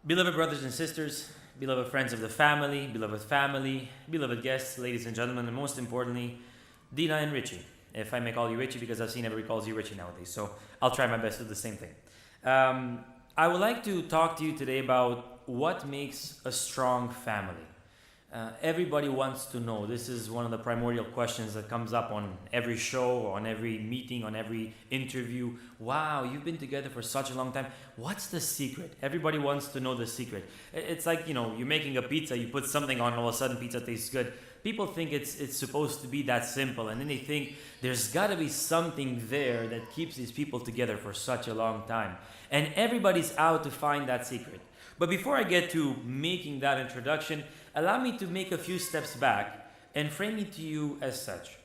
Beloved brothers and sisters, beloved friends of the family, beloved guests, ladies and gentlemen, and most importantly, Dina and Richie. If I may call you Richie, because I've seen everybody calls you Richie nowadays, so I'll try my best to do the same thing. I would like to talk to you today about what makes a strong family. Everybody wants to know. This is one of the primordial questions that comes up on every show, on every meeting, on every interview. Wow, you've been together for such a long time. What's the secret? Everybody wants to know the secret. It's like, you're making a pizza, you put something on, all of a sudden pizza tastes good. People think it's supposed to be that simple, and then they think there's got to be something there that keeps these people together for such a long time. And everybody's out to find that secret. But before I get to making that introduction, allow me to make a few steps back and frame it to you as such.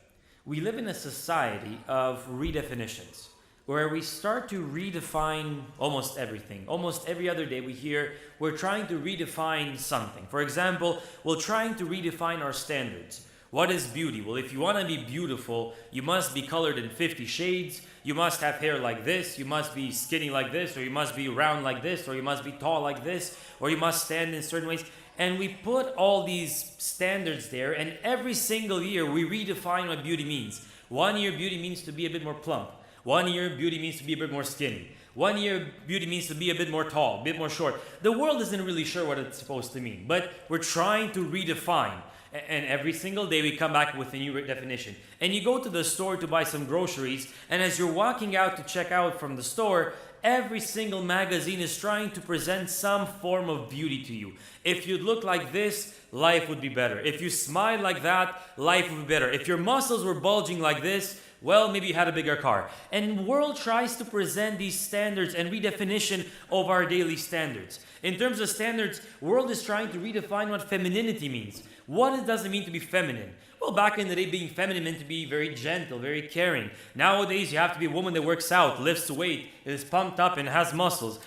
We live in a society of redefinitions, where we start to redefine almost everything. Almost every other day we hear we're trying to redefine something. For example, we're trying to redefine our standards. What is beauty? Well, if you want to be beautiful, you must be colored in 50 shades, you must have hair like this, you must be skinny like this, or you must be round like this, or you must be tall like this, or you must stand in certain ways. And we put all these standards there, and every single year we redefine what beauty means. 1 year beauty means to be a bit more plump. 1 year beauty means to be a bit more skinny. 1 year beauty means to be a bit more tall, a bit more short. The world isn't really sure what it's supposed to mean, but we're trying to redefine. And every single day we come back with a new definition. And you go to the store to buy some groceries, and as you're walking out to check out from the store, every single magazine is trying to present some form of beauty to you. If you look like this, life would be better. If you smile like that, life would be better. If your muscles were bulging like this, well, maybe you had a bigger car. And the world tries to present these standards and redefinition of our daily standards. In terms of standards, world is trying to redefine what femininity means. What does it mean to be feminine? Well, back in the day, being feminine meant to be very gentle, very caring. Nowadays, you have to be a woman that works out, lifts weight, is pumped up, and has muscles.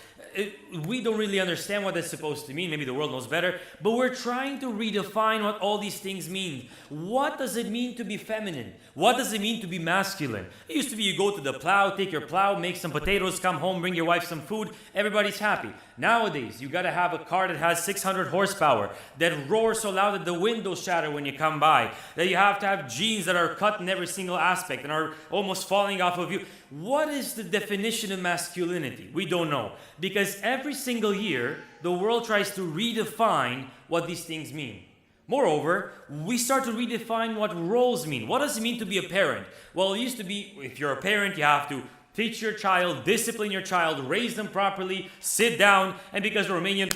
We don't really understand what that's supposed to mean. Maybe the world knows better. But we're trying to redefine what all these things mean. What does it mean to be feminine? What does it mean to be masculine? It used to be you go to the plow, take your plow, make some potatoes, come home, bring your wife some food. Everybody's happy. Nowadays, you got to have a car that has 600 horsepower, that roars so loud that the windows shatter when you come by, that you have to have jeans that are cut in every single aspect and are almost falling off of you. What is the definition of masculinity? We don't know. Because every single year, the world tries to redefine what these things mean. Moreover, we start to redefine what roles mean. What does it mean to be a parent? Well, it used to be, if you're a parent, you have to teach your child, discipline your child, raise them properly, sit down, and because we're Romanian,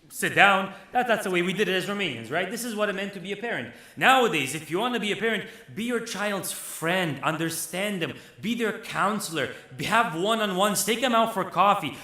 sit down. That's the way we did it as Romanians, right? This is what it meant to be a parent. Nowadays, if you want to be a parent, be your child's friend, understand them, be their counselor, have one-on-ones, take them out for coffee,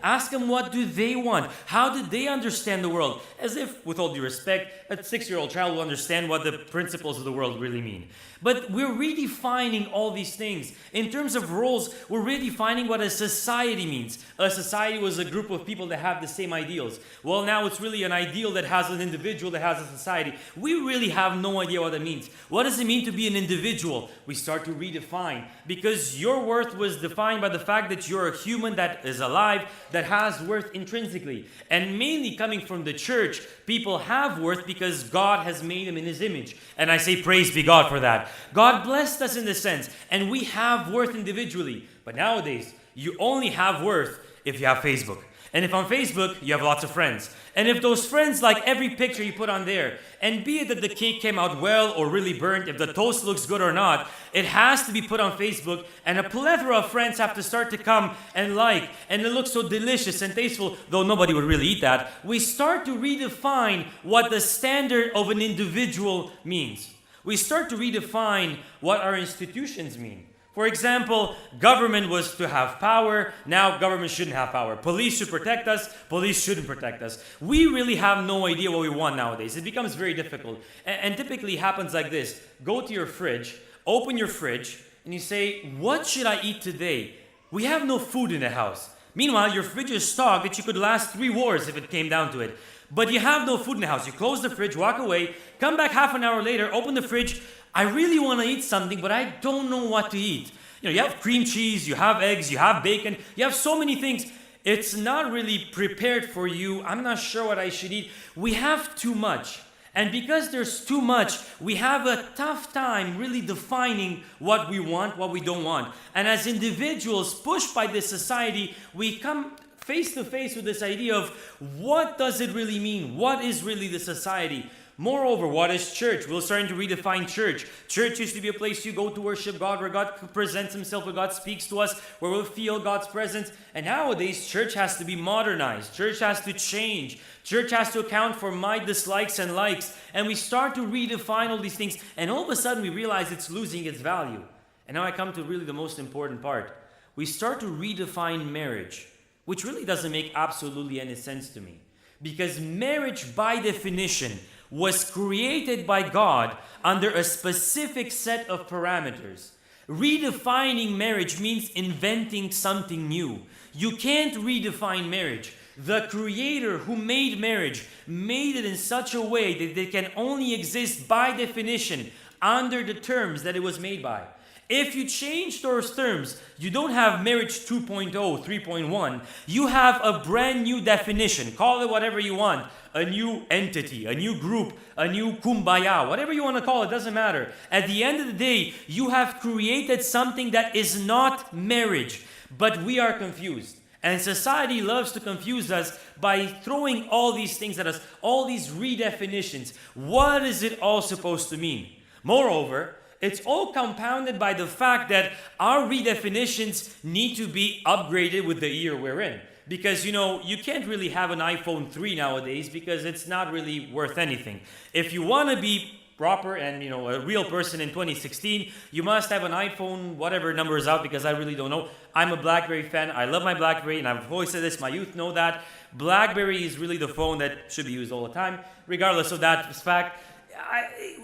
ask them what do they want, how do they understand the world, as if, with all due respect, a 6-year-old child will understand what the principles of the world really mean. But we're redefining all these things. In terms of roles, we're redefining what a society means. A society was a group of people that have the same ideals. Well, now it's really an ideal that has an individual, that has a society. We really have no idea what that means. What does it mean to be an individual? We start to redefine. Because your worth was defined by the fact that you're a human that is alive, that has worth intrinsically. And mainly coming from the church, people have worth because God has made them in His image. And I say praise be God for that. God blessed us in this sense, and we have worth individually. But nowadays, you only have worth if you have Facebook. And if on Facebook, you have lots of friends. And if those friends like every picture you put on there, and be it that the cake came out well or really burnt, if the toast looks good or not, it has to be put on Facebook, and a plethora of friends have to start to come and like, and it looks so delicious and tasteful, though nobody would really eat that. We start to redefine what the standard of an individual means. We start to redefine what our institutions mean. For example, government was to have power. Now government shouldn't have power. Police should protect us. Police shouldn't protect us. We really have no idea what we want nowadays. It becomes very difficult. And typically happens like this. Go to your fridge, open your fridge, and you say, what should I eat today? We have no food in the house. Meanwhile, your fridge is stocked that you could last 3 wars if it came down to it. But you have no food in the house. You close the fridge, walk away, come back half an hour later, open the fridge. I really want to eat something, but I don't know what to eat. You have cream cheese, you have eggs, you have bacon, you have so many things. It's not really prepared for you. I'm not sure what I should eat. We have too much. And because there's too much, we have a tough time really defining what we want, what we don't want. And as individuals pushed by this society, we come face to face with this idea of what does it really mean? What is really the society? Moreover, what is church? We're starting to redefine church. Church used to be a place you go to worship God, where God presents himself, where God speaks to us, where we'll feel God's presence. And nowadays, church has to be modernized. Church has to change. Church has to account for my dislikes and likes. And we start to redefine all these things. And all of a sudden, we realize it's losing its value. And now I come to really the most important part. We start to redefine marriage, which really doesn't make absolutely any sense to me. Because marriage, by definition, was created by God under a specific set of parameters. Redefining marriage means inventing something new. You can't redefine marriage. The Creator who made marriage made it in such a way that it can only exist by definition under the terms that it was made by. If you change those terms, you don't have marriage 2.0, 3.1. You have a brand new definition. Call it whatever you want. A new entity, a new group, a new kumbaya, whatever you want to call it, doesn't matter. At the end of the day, you have created something that is not marriage. But we are confused. And society loves to confuse us by throwing all these things at us, all these redefinitions. What is it all supposed to mean? Moreover, it's all compounded by the fact that our redefinitions need to be upgraded with the year we're in. Because, you can't really have an iPhone 3 nowadays because it's not really worth anything. If you want to be proper and, a real person in 2016, you must have an iPhone, whatever number is out, because I really don't know. I'm a BlackBerry fan. I love my BlackBerry, and I've always said this. My youth know that. BlackBerry is really the phone that should be used all the time, regardless of that fact.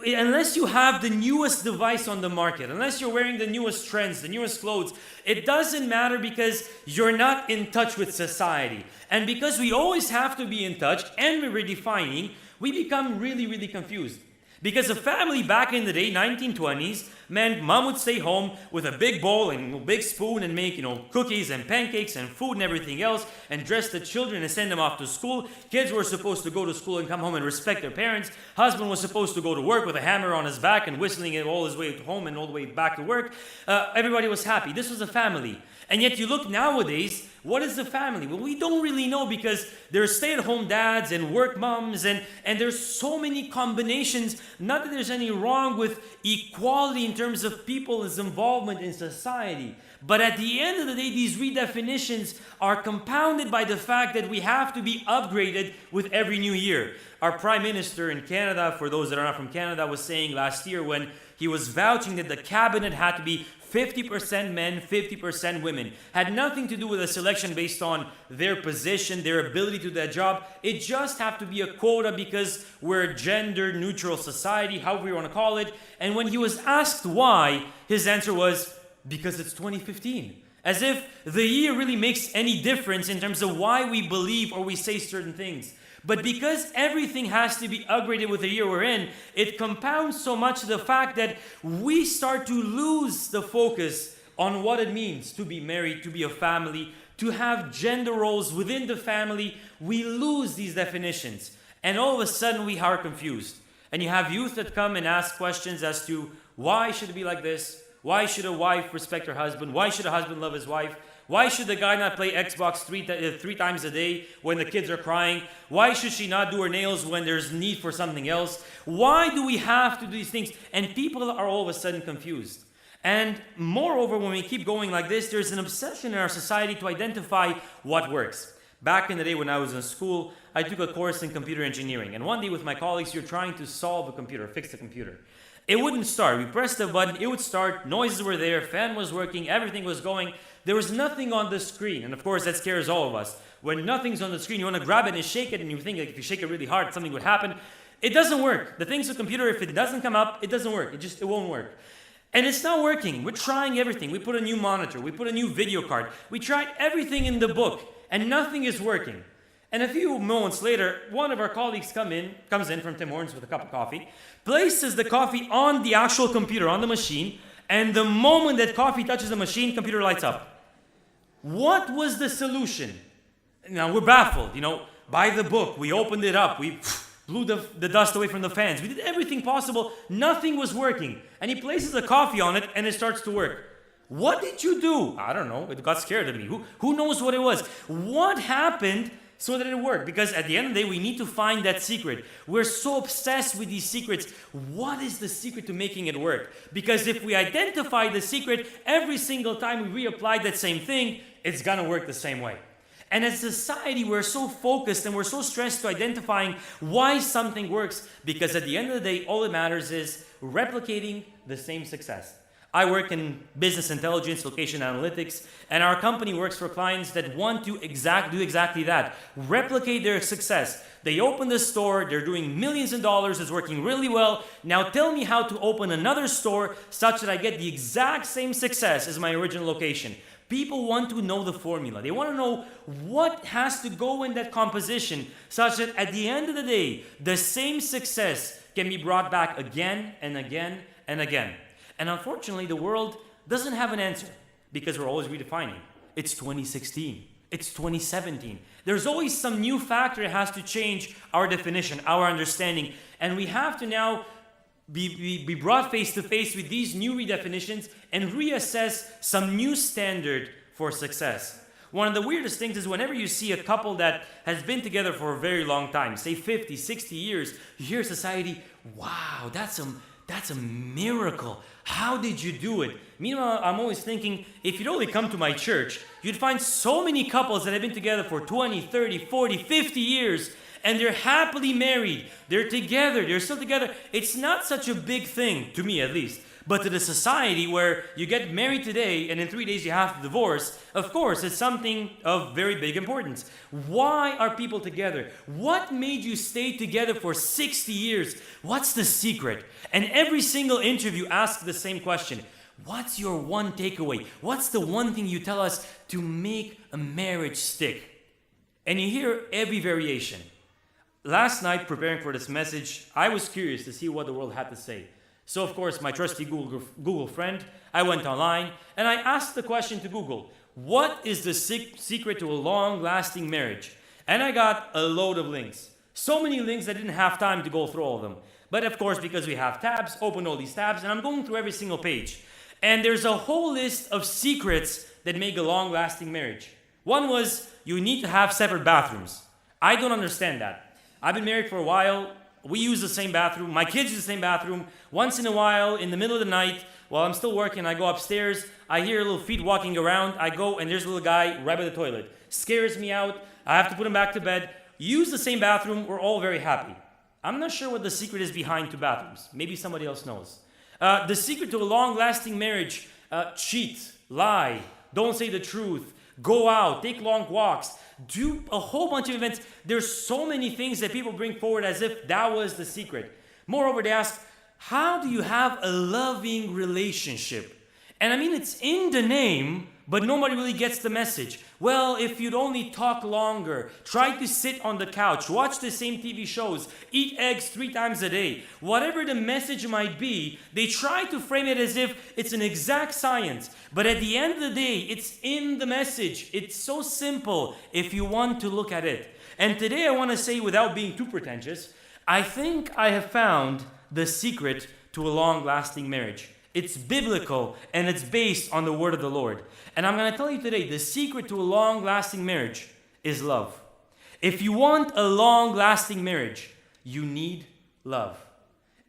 Unless you have the newest device on the market, unless you're wearing the newest trends, the newest clothes, it doesn't matter because you're not in touch with society. And because we always have to be in touch and we're redefining, we become really, really confused. Because a family back in the day, 1920s, meant mom would stay home with a big bowl and a big spoon and make, cookies and pancakes and food and everything else and dress the children and send them off to school. Kids were supposed to go to school and come home and respect their parents. Husband was supposed to go to work with a hammer on his back and whistling it all his way to home and all the way back to work. Everybody was happy. This was a family. And yet you look nowadays, what is the family? Well, we don't really know because there's stay-at-home dads and work moms and there's so many combinations. Not that there's any wrong with equality in terms of people's involvement in society. But at the end of the day, these redefinitions are compounded by the fact that we have to be upgraded with every new year. Our Prime Minister in Canada, for those that are not from Canada, was saying last year when he was vouching that the cabinet had to be 50% men, 50% women. Had nothing to do with a selection based on their position, their ability to do that job. It just had to be a quota because we're a gender-neutral society, however you want to call it. And when he was asked why, his answer was, because it's 2015. As if the year really makes any difference in terms of why we believe or we say certain things. But because everything has to be upgraded with the year we're in, it compounds so much the fact that we start to lose the focus on what it means to be married, to be a family, to have gender roles within the family. We lose these definitions. And all of a sudden we are confused. And you have youth that come and ask questions as to why should it be like this? Why should a wife respect her husband? Why should a husband love his wife? Why should the guy not play Xbox three times a day when the kids are crying? Why should she not do her nails when there's need for something else? Why do we have to do these things? And people are all of a sudden confused. And moreover, when we keep going like this, there's an obsession in our society to identify what works. Back in the day when I was in school, I took a course in computer engineering. And one day with my colleagues, you're trying to solve a computer, fix the computer. It wouldn't start. We pressed the button, it would start, noises were there, fan was working, everything was going. There was nothing on the screen. And of course, that scares all of us. When nothing's on the screen, you want to grab it and shake it, and you think like if you shake it really hard, something would happen. It doesn't work. The thing's a computer, if it doesn't come up, it doesn't work. It won't work. And it's not working. We're trying everything. We put a new monitor. We put a new video card. We tried everything in the book, and nothing is working. And a few moments later, one of our colleagues comes in from Tim Hortons with a cup of coffee, places the coffee on the actual computer, on the machine, and the moment that coffee touches the machine, computer lights up. What was the solution? Now we're baffled, by the book. We opened it up. We blew the dust away from the fans. We did everything possible. Nothing was working. And he places a coffee on it and it starts to work. What did you do? I don't know. It got scared of me. Who knows what it was? What happened so that it worked? Because at the end of the day, we need to find that secret. We're so obsessed with these secrets. What is the secret to making it work? Because if we identify the secret, every single time we reapply that same thing, it's going to work the same way. And as a society, we're so focused and we're so stressed to identifying why something works, because at the end of the day, all that matters is replicating the same success. I work in business intelligence, location analytics, and our company works for clients that want to do exactly that. Replicate their success. They open the store, they're doing millions of dollars, it's working really well. Now tell me how to open another store such that I get the exact same success as my original location. People want to know the formula. They want to know what has to go in that composition such that at the end of the day, the same success can be brought back again and again and again. And unfortunately, the world doesn't have an answer because we're always redefining. It's 2016. It's 2017. There's always some new factor that has to change our definition, our understanding. And we have to now be brought face to face with these new redefinitions and reassess some new standard for success. One of the weirdest things is whenever you see a couple that has been together for a very long time, say 50, 60 years, you hear society, wow, that's a miracle. How did you do it? Meanwhile, I'm always thinking, if you'd only come to my church, you'd find so many couples that have been together for 20, 30, 40, 50 years, and they're happily married. They're together. They're still together. It's not such a big thing, to me at least. But to the society where you get married today and in 3 days you have to divorce, of course, it's something of very big importance. Why are people together? What made you stay together for 60 years? What's the secret? And every single interview asks the same question. What's your one takeaway? What's the one thing you tell us to make a marriage stick? And you hear every variation. Last night, preparing for this message, I was curious to see what the world had to say. So, of course, my trusty Google friend, I went online and I asked the question to Google, what is the secret to a long-lasting marriage? And I got a load of links. So many links I didn't have time to go through all of them. But of course, because we have tabs, open all these tabs, and I'm going through every single page. And there's a whole list of secrets that make a long-lasting marriage. One was, you need to have separate bathrooms. I don't understand that. I've been married for a while. We use the same bathroom. My kids use the same bathroom. Once in a while, in the middle of the night, while I'm still working, I go upstairs. I hear little feet walking around. I go, and there's a little guy right by the toilet. Scares me out. I have to put him back to bed. Use the same bathroom. We're all very happy. I'm not sure what the secret is behind two bathrooms. Maybe somebody else knows. The secret to a long-lasting marriage, cheat, lie, don't say the truth, go out, take long walks, do a whole bunch of events. There's so many things that people bring forward as if that was the secret. Moreover, they ask, how do you have a loving relationship? And I mean, it's in the name, but nobody really gets the message. Well, if you'd only talk longer, try to sit on the couch, watch the same TV shows, eat eggs 3 times a day, whatever the message might be, they try to frame it as if it's an exact science. But at the end of the day, it's in the message. It's so simple if you want to look at it. And today I want to say, without being too pretentious, I think I have found the secret to a long-lasting marriage. It's biblical and it's based on the word of the Lord. And I'm going to tell you today, the secret to a long-lasting marriage is love. If you want a long-lasting marriage, you need love.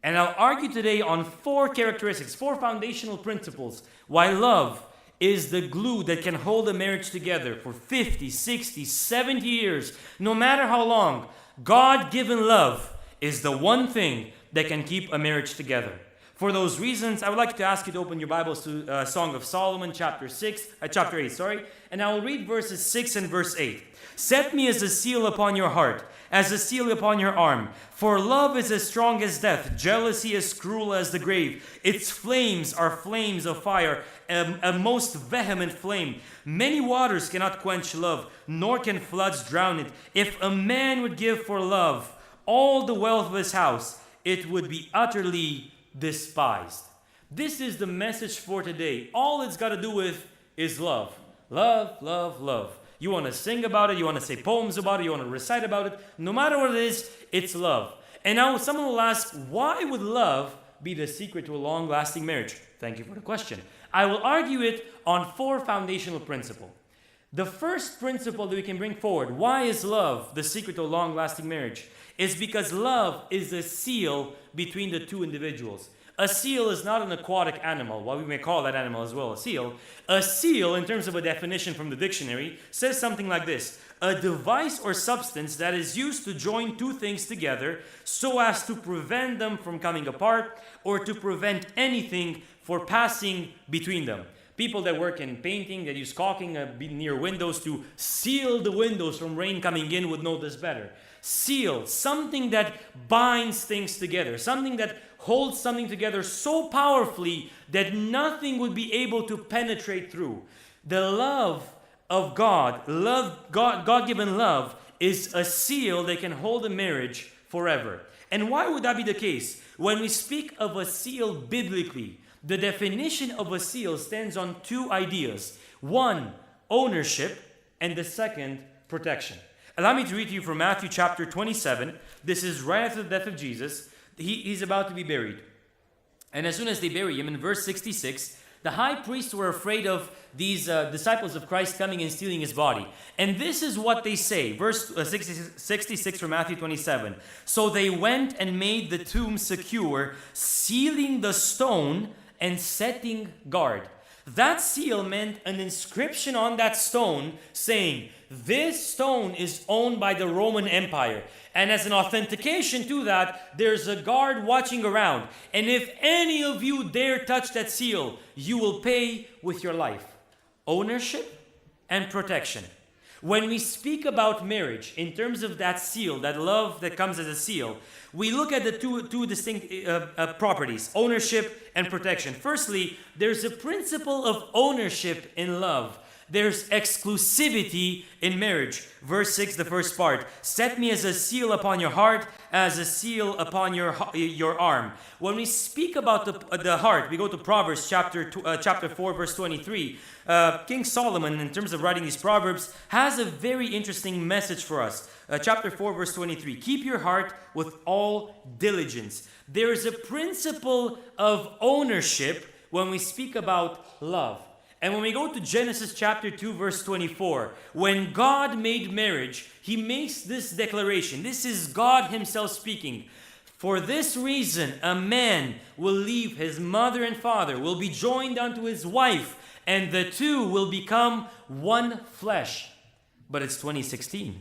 And I'll argue today on 4 characteristics, 4 foundational principles, why love is the glue that can hold a marriage together for 50, 60, 70 years. No matter how long, God-given love is the one thing that can keep a marriage together. For those reasons, I would like to ask you to open your Bibles to Song of Solomon, chapter 8, and I will read verses 6 and verse 8. Set me as a seal upon your heart, as a seal upon your arm. For love is as strong as death, jealousy as cruel as the grave. Its flames are flames of fire, a most vehement flame. Many waters cannot quench love, nor can floods drown it. If a man would give for love all the wealth of his house, it would be utterly despised. This is the message for today. All it's got to do with is love. Love, love, love. You want to sing about it, you want to say poems about it, you want to recite about it. No matter what it is, it's love. And now someone will ask, why would love be the secret to a long-lasting marriage? Thank you for the question. I will argue it on 4 foundational principles. The first principle that we can bring forward, why is love the secret to a long-lasting marriage, is because love is a seal between the 2 individuals. A seal is not an aquatic animal, while we may call that animal as well a seal. A seal, in terms of a definition from the dictionary, says something like this: a device or substance that is used to join 2 things together so as to prevent them from coming apart or to prevent anything for passing between them. People that work in painting, that use caulking near windows to seal the windows from rain coming in would know this better. Seal, something that binds things together, something that holds something together so powerfully that nothing would be able to penetrate through. The love of God, God-given love, is a seal that can hold a marriage forever. And why would that be the case? When we speak of a seal biblically, the definition of a seal stands on 2 ideas. 1, ownership, and the second, protection. Allow me to read to you from Matthew chapter 27. This is right after the death of Jesus. He's about to be buried. And as soon as they bury him, in verse 66, the high priests were afraid of these disciples of Christ coming and stealing his body. And this is what they say. Verse 66 from Matthew 27. So they went and made the tomb secure, sealing the stone and setting guard. That seal meant an inscription on that stone saying, this stone is owned by the Roman Empire. And as an authentication to that, there's a guard watching around. And if any of you dare touch that seal, you will pay with your life. Ownership and protection. When we speak about marriage, in terms of that seal, that love that comes as a seal, we look at the two distinct properties, ownership and protection. Firstly, there's a principle of ownership in love. There's exclusivity in marriage. Verse 6, the first part. Set me as a seal upon your heart, as a seal upon your arm. When we speak about the heart, we go to Proverbs chapter 4, verse 23. King Solomon, in terms of writing these Proverbs, has a very interesting message for us. Chapter 4, verse 23. Keep your heart with all diligence. There is a principle of ownership when we speak about love. And when we go to Genesis chapter 2, verse 24, when God made marriage, he makes this declaration. This is God himself speaking. For this reason, a man will leave his mother and father, will be joined unto his wife, and the 2 will become one flesh. But it's 2016.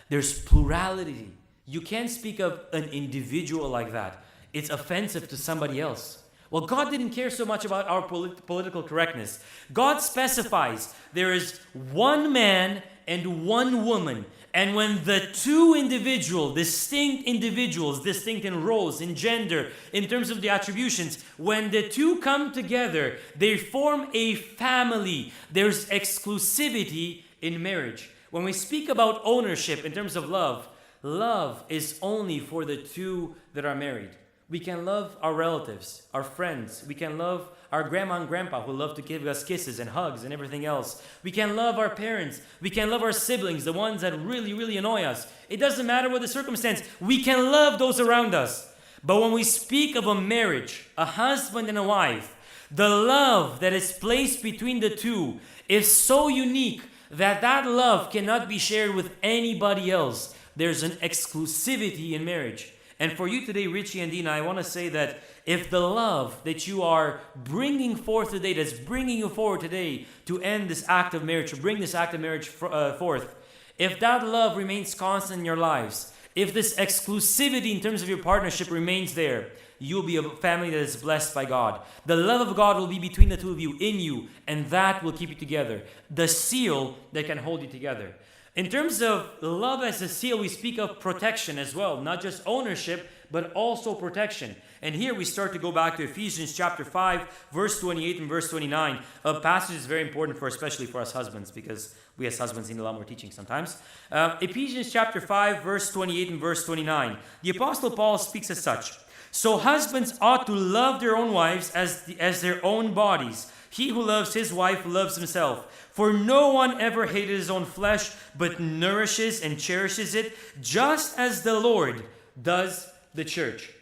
There's plurality. You can't speak of an individual like that. It's offensive to somebody else. Well, God didn't care so much about our political correctness. God specifies there is one man and one woman. And when the 2 distinct individuals, distinct in roles, in gender, in terms of the attributions, when the 2 come together, they form a family. There's exclusivity in marriage. When we speak about ownership in terms of love, love is only for the 2 that are married. We can love our relatives, our friends. We can love our grandma and grandpa who love to give us kisses and hugs and everything else. We can love our parents. We can love our siblings, the ones that really, really annoy us. It doesn't matter what the circumstance. We can love those around us. But when we speak of a marriage, a husband and a wife, the love that is placed between the 2 is so unique that that love cannot be shared with anybody else. There's an exclusivity in marriage. And for you today, Richie and Dina, I want to say that if the love that you are bringing forth today, that's bringing you forward today to end this act of marriage, to bring this act of marriage forth, if that love remains constant in your lives, if this exclusivity in terms of your partnership remains there, you'll be a family that is blessed by God. The love of God will be between the 2 of you, in you, and that will keep you together. The seal that can hold you together. In terms of love as a seal, we speak of protection as well. Not just ownership, but also protection. And here we start to go back to Ephesians chapter 5, verse 28 and verse 29. A passage is very important especially for us husbands, because we as husbands need a lot more teaching sometimes. Ephesians chapter 5, verse 28 and verse 29. The Apostle Paul speaks as such. So husbands ought to love their own wives as their own bodies. He who loves his wife loves himself. For no one ever hated his own flesh, but nourishes and cherishes it, just as the Lord does the church.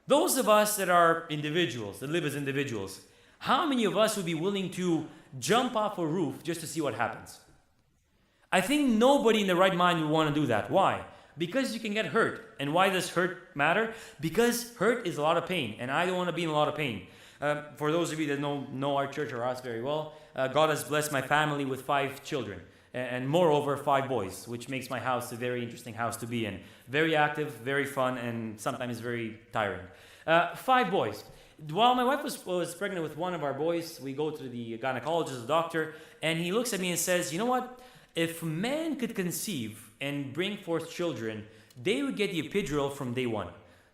Those of us that are individuals, that live as individuals, how many of us would be willing to jump off a roof just to see what happens? I think nobody in the right mind would want to do that. Why? Because you can get hurt. And why does hurt matter? Because hurt is a lot of pain, and I don't want to be in a lot of pain. For those of you that know our church or us very well, God has blessed my family with 5 children, and moreover 5 boys, which makes my house a very interesting house to be in. Very active, very fun, and sometimes very tiring. 5 boys. While my wife was pregnant with one of our boys, we go to the gynecologist, the doctor, and he looks at me and says, you know what? If man could conceive and bring forth children, they would get the epidural from day one.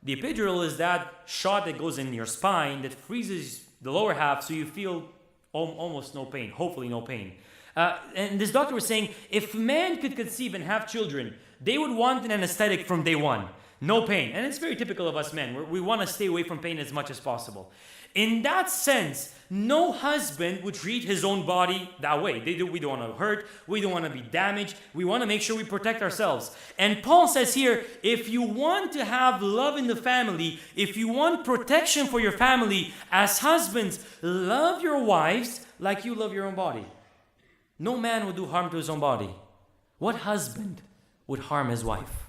The epidural is that shot that goes in your spine that freezes the lower half so you feel almost no pain, hopefully no pain. And this doctor was saying, if man could conceive and have children, they would want an anesthetic from day one. No pain. And it's very typical of us men. We want to stay away from pain as much as possible. In that sense, no husband would treat his own body that way. We don't want to hurt. We don't want to be damaged. We want to make sure we protect ourselves. And Paul says here, if you want to have love in the family, if you want protection for your family, as husbands, love your wives like you love your own body. No man would do harm to his own body. What husband would harm his wife?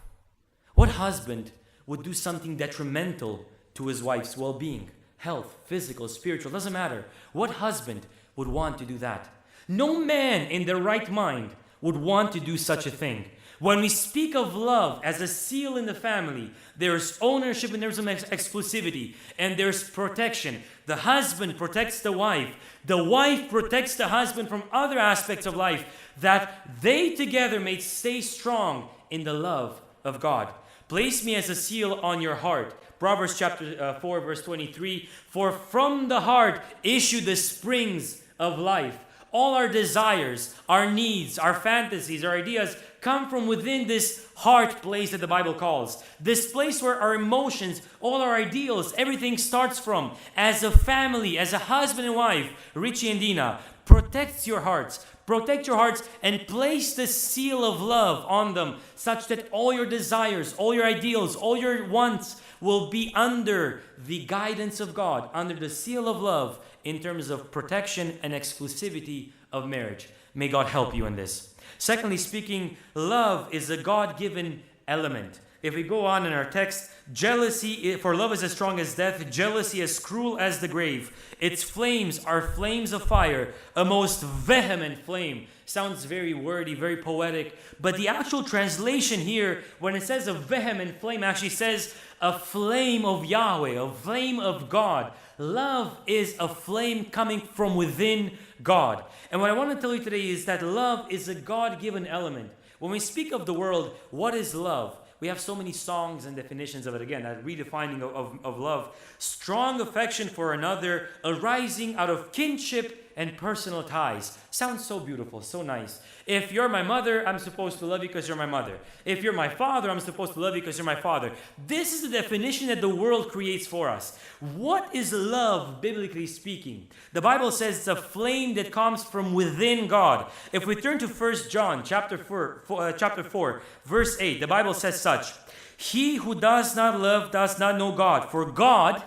What husband would do something detrimental to his wife's well-being? Health, physical, spiritual, doesn't matter. What husband would want to do that? No man in their right mind would want to do such a thing. When we speak of love as a seal in the family, there's ownership and there's exclusivity, and there's protection. The husband protects the wife protects the husband from other aspects of life, that they together may stay strong in the love of God. Place me as a seal on your heart. Proverbs chapter 4 verse 23, for from the heart issue the springs of life. All our desires, our needs, our fantasies, our ideas come from within this heart place that the Bible calls. This place where our emotions, all our ideals, everything starts from. As a family, as a husband and wife, Richie and Dina, protect your hearts. Protect your hearts and place the seal of love on them, such that all your desires, all your ideals, all your wants will be under the guidance of God, under the seal of love in terms of protection and exclusivity of marriage. May God help you in this. Secondly speaking, love is a God-given element. If we go on in our text, jealousy, for love is as strong as death, jealousy as cruel as the grave. Its flames are flames of fire, a most vehement flame. Sounds very wordy, very poetic, but the actual translation here, when it says a vehement flame, actually says a flame of Yahweh, a flame of God. Love is a flame coming from within God. And what I want to tell you today is that love is a God-given element. When we speak of the world, what is love? We have so many songs and definitions of it. Again, that redefining of love. Strong affection for another, arising out of kinship and personal ties. Sounds so beautiful, so nice. If you're my mother, I'm supposed to love you because you're my mother. If you're my father, I'm supposed to love you because you're my father. This is the definition that the world creates for us. What is love, biblically speaking? The Bible says it's a flame that comes from within God. If we turn to 1 John chapter 4, verse 8, the Bible says such, he who does not love does not know God, for God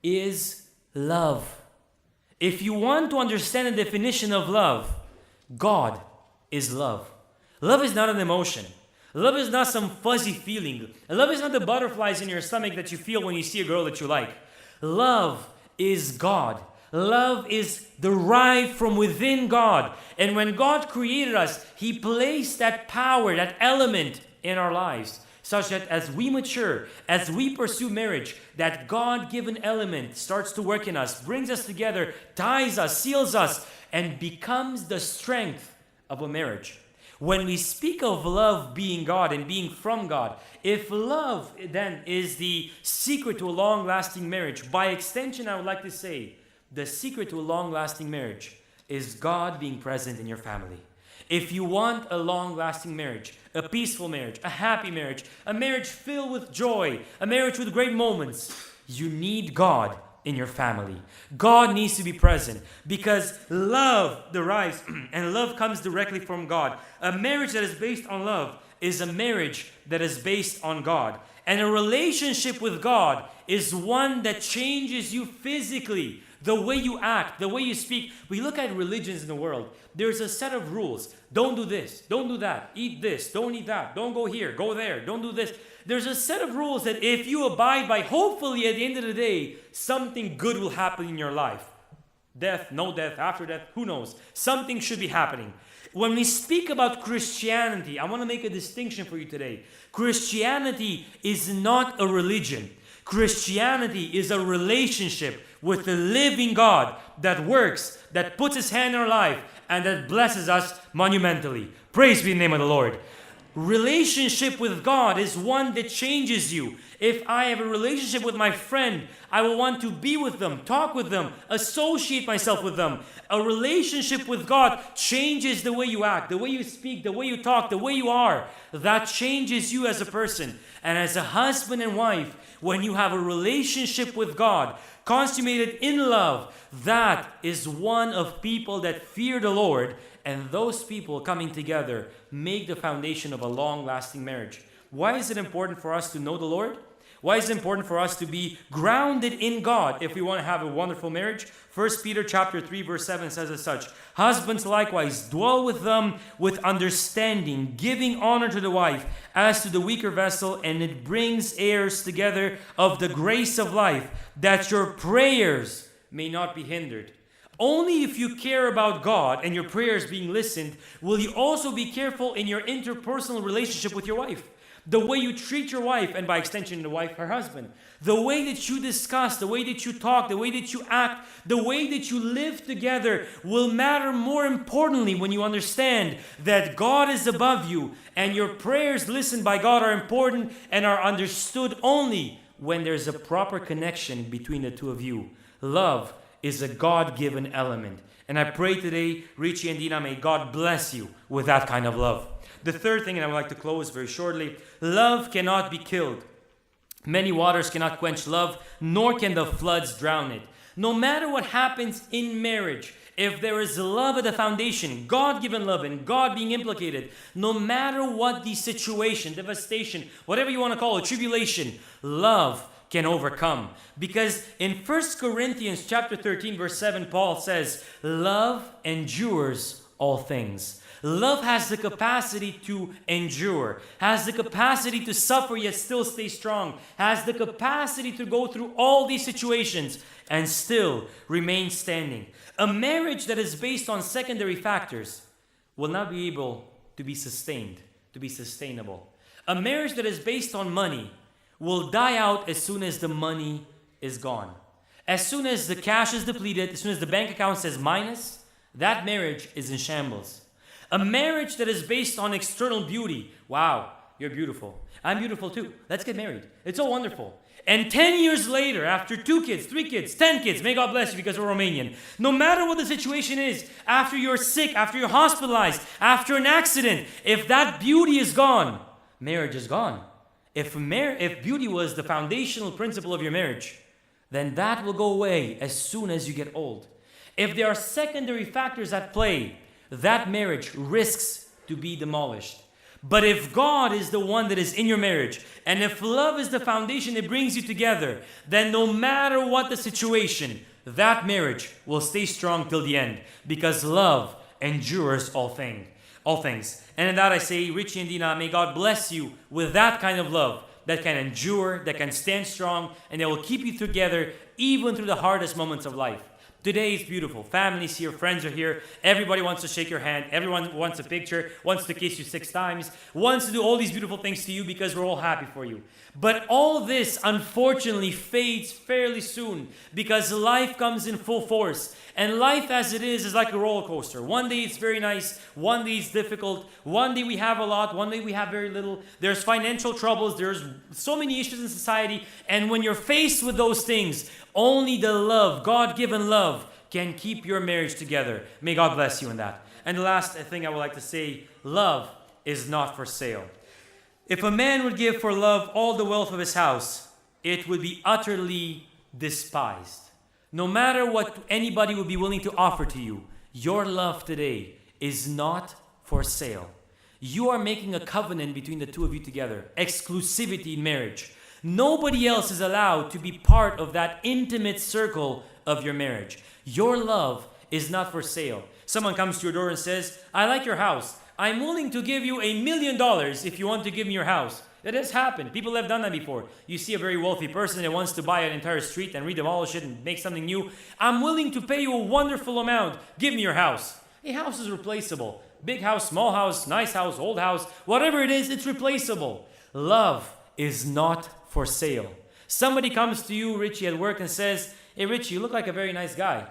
is love. If you want to understand the definition of love, God is love. Love is not an emotion. Love is not some fuzzy feeling. Love is not the butterflies in your stomach that you feel when you see a girl that you like. Love is God. Love is derived from within God. And when God created us, He placed that power, that element in our lives, such that as we mature, as we pursue marriage, that God-given element starts to work in us, brings us together, ties us, seals us, and becomes the strength of a marriage. When we speak of love being God and being from God, if love then is the secret to a long-lasting marriage, by extension I would like to say, the secret to a long-lasting marriage is God being present in your family. If you want a long-lasting marriage, a peaceful marriage, a happy marriage, a marriage filled with joy, a marriage with great moments, you need God in your family. God needs to be present because love derives and love comes directly from God. A marriage that is based on love is a marriage that is based on God. And a relationship with God is one that changes you physically. The way you act, the way you speak. We look at religions in the world. There's a set of rules. Don't do this. Don't do that. Eat this. Don't eat that. Don't go here. Go there. Don't do this. There's a set of rules that if you abide by, hopefully at the end of the day, something good will happen in your life. Death, no death, after death, who knows? Something should be happening. When we speak about Christianity, I want to make a distinction for you today. Christianity is not a religion. Christianity is a relationship with the living God that works, that puts His hand in our life, and that blesses us monumentally. Praise be the name of the Lord. Relationship with God is one that changes you. If I have a relationship with my friend, I will want to be with them, talk with them, associate myself with them. A relationship with God changes the way you act, the way you speak, the way you talk, the way you are. That changes you as a person. And as a husband and wife, when you have a relationship with God, consummated in love, that is one of people that fear the Lord. And those people coming together make the foundation of a long-lasting marriage. Why is it important for us to know the Lord? Why is it important for us to be grounded in God if we want to have a wonderful marriage? 1 Peter chapter 3 verse 7 says as such, husbands likewise dwell with them with understanding, giving honor to the wife as to the weaker vessel, and it brings heirs together of the grace of life, that your prayers may not be hindered. Only if you care about God and your prayers being listened, will you also be careful in your interpersonal relationship with your wife. The way you treat your wife, and by extension the wife, her husband. The way that you discuss, the way that you talk, the way that you act, the way that you live together will matter more importantly when you understand that God is above you and your prayers listened by God are important and are understood only when there's a proper connection between the two of you. Love is a God-given element. And I pray today, Richie and Dina, may God bless you with that kind of love. The third thing, and I would like to close very shortly, love cannot be killed. Many waters cannot quench love, nor can the floods drown it. No matter what happens in marriage, if there is love at the foundation, God-given love and God being implicated, no matter what the situation, devastation, whatever you want to call it, tribulation, love can overcome. Because in 1 Corinthians chapter 13 verse 7, Paul says, love endures all things. Love has the capacity to endure, has the capacity to suffer yet still stay strong, has the capacity to go through all these situations and still remain standing. A marriage that is based on secondary factors will not be able to be sustained, to be sustainable. A marriage that is based on money will die out as soon as the money is gone. As soon as the cash is depleted, as soon as the bank account says minus, that marriage is in shambles. A marriage that is based on external beauty. Wow, you're beautiful. I'm beautiful too. Let's get married. It's so wonderful. And 10 years later, after 2 kids, 3 kids, 10 kids, may God bless you because we're Romanian. No matter what the situation is, after you're sick, after you're hospitalized, after an accident, if that beauty is gone, marriage is gone. If beauty was the foundational principle of your marriage, then that will go away as soon as you get old. If there are secondary factors at play, that marriage risks to be demolished. But if God is the one that is in your marriage, and if love is the foundation that brings you together, then no matter what the situation, that marriage will stay strong till the end, because love endures all things. And in that I say, Richie and Dina, may God bless you with that kind of love that can endure, that can stand strong, and that will keep you together even through the hardest moments of life. Today is beautiful. Family's here, friends are here. Everybody wants to shake your hand. Everyone wants a picture, wants to kiss you 6 times, wants to do all these beautiful things to you because we're all happy for you. But all this, unfortunately, fades fairly soon because life comes in full force. And life as it is like a roller coaster. One day it's very nice. One day it's difficult. One day we have a lot. One day we have very little. There's financial troubles. There's so many issues in society. And when you're faced with those things, only the love, God-given love, can keep your marriage together. May God bless you in that. And the last thing I would like to say, love is not for sale. If a man would give for love all the wealth of his house, it would be utterly despised. no matter what anybody would be willing to offer to you, your love today is not for sale. You are making a covenant between the two of you together. Exclusivity in marriage. Nobody else is allowed to be part of that intimate circle of your marriage. Your love is not for sale. Someone comes to your door and says, I like your house. I'm willing to give you $1 million if you want to give me your house. That has happened. People have done that before. You see a very wealthy person that wants to buy an entire street and redemolish it and make something new. I'm willing to pay you a wonderful amount. Give me your house. A house is replaceable. Big house, small house, nice house, old house, whatever it is, it's replaceable. Love is not for sale. Somebody comes to you, Richie, at work and says, hey, Richie, you look like a very nice guy.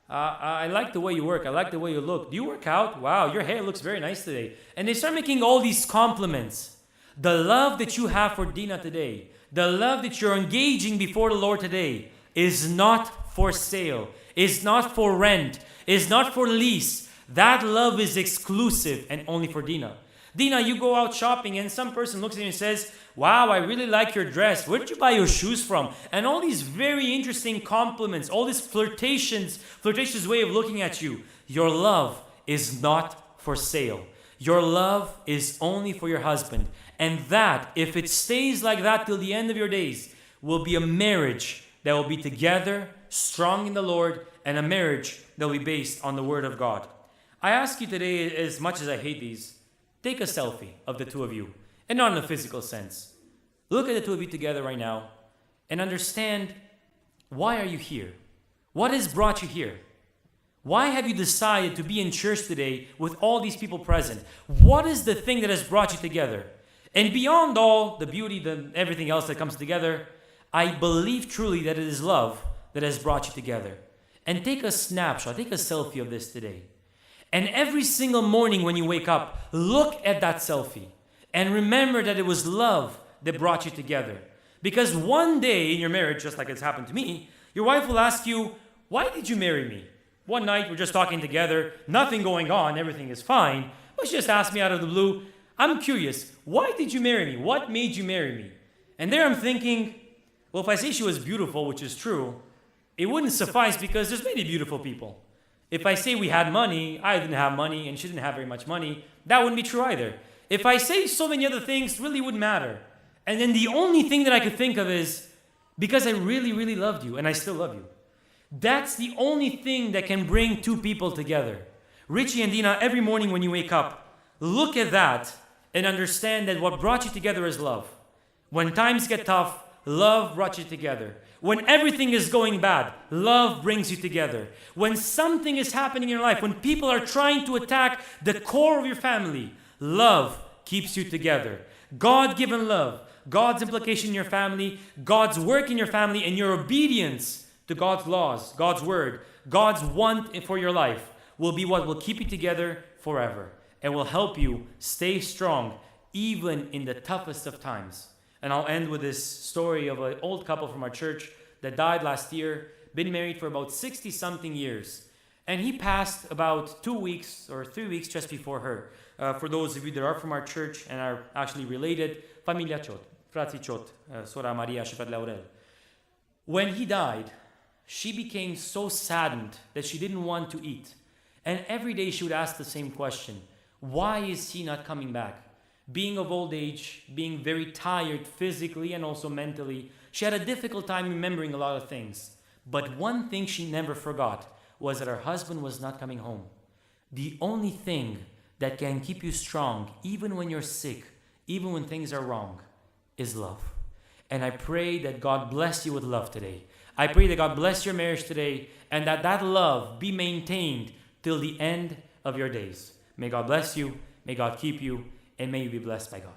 I like the way you work. I like the way you look. Do you work out? Wow, your hair looks very nice today. And they start making all these compliments. The love that you have for Dina today, the love that you're engaging before the Lord today is not for sale, is not for rent, is not for lease. That love is exclusive and only for Dina. Dina, you go out shopping and some person looks at you and says, wow, I really like your dress. Where did you buy your shoes from? And all these very interesting compliments, all this flirtatious way of looking at you. Your love is not for sale. Your love is only for your husband. And that, if it stays like that till the end of your days, will be a marriage that will be together, strong in the Lord, and a marriage that will be based on the Word of God. I ask you today, as much as I hate these, take a selfie of the two of you, and not in a physical sense. Look at the two of you together right now, and understand, why are you here? What has brought you here? Why have you decided to be in church today with all these people present? What is the thing that has brought you together? And beyond all the beauty, everything else that comes together, I believe truly that it is love that has brought you together. And take a snapshot, take a selfie of this today. And every single morning when you wake up, look at that selfie. And remember that it was love that brought you together. Because one day in your marriage, just like it's happened to me, your wife will ask you, why did you marry me? One night we're just talking together, nothing going on, everything is fine. But she just asked me out of the blue, I'm curious, why did you marry me? What made you marry me? And there I'm thinking, well, if I say she was beautiful, which is true, it wouldn't suffice because there's many beautiful people. If I say we had money, I didn't have money, and she didn't have very much money, that wouldn't be true either. If I say so many other things, really wouldn't matter. And then the only thing that I could think of is, because I really, really loved you, and I still love you. That's the only thing that can bring two people together. Richie and Dina, every morning when you wake up, look at that and understand that what brought you together is love. When times get tough, love brought you together. When everything is going bad, love brings you together. When something is happening in your life, when people are trying to attack the core of your family, love keeps you together. God-given love, God's implication in your family, God's work in your family, and your obedience to God's laws, God's word, God's want for your life will be what will keep you together forever and will help you stay strong even in the toughest of times. And I'll end with this story of an old couple from our church that died last year, been married for about 60-something years. And he passed about 2 weeks or 3 weeks just before her. For those of you that are from our church and are actually related, Familia Ciot, Frații Ciot, Sora Maria și Fratele Aurel. When he died, she became so saddened that she didn't want to eat. And every day she would ask the same question, why is he not coming back? Being of old age, being very tired physically and also mentally, she had a difficult time remembering a lot of things. But one thing she never forgot was that her husband was not coming home. The only thing that can keep you strong, even when you're sick, even when things are wrong, is love. And I pray that God bless you with love today. I pray that God bless your marriage today and that that love be maintained till the end of your days. May God bless you, may God keep you, and may you be blessed by God.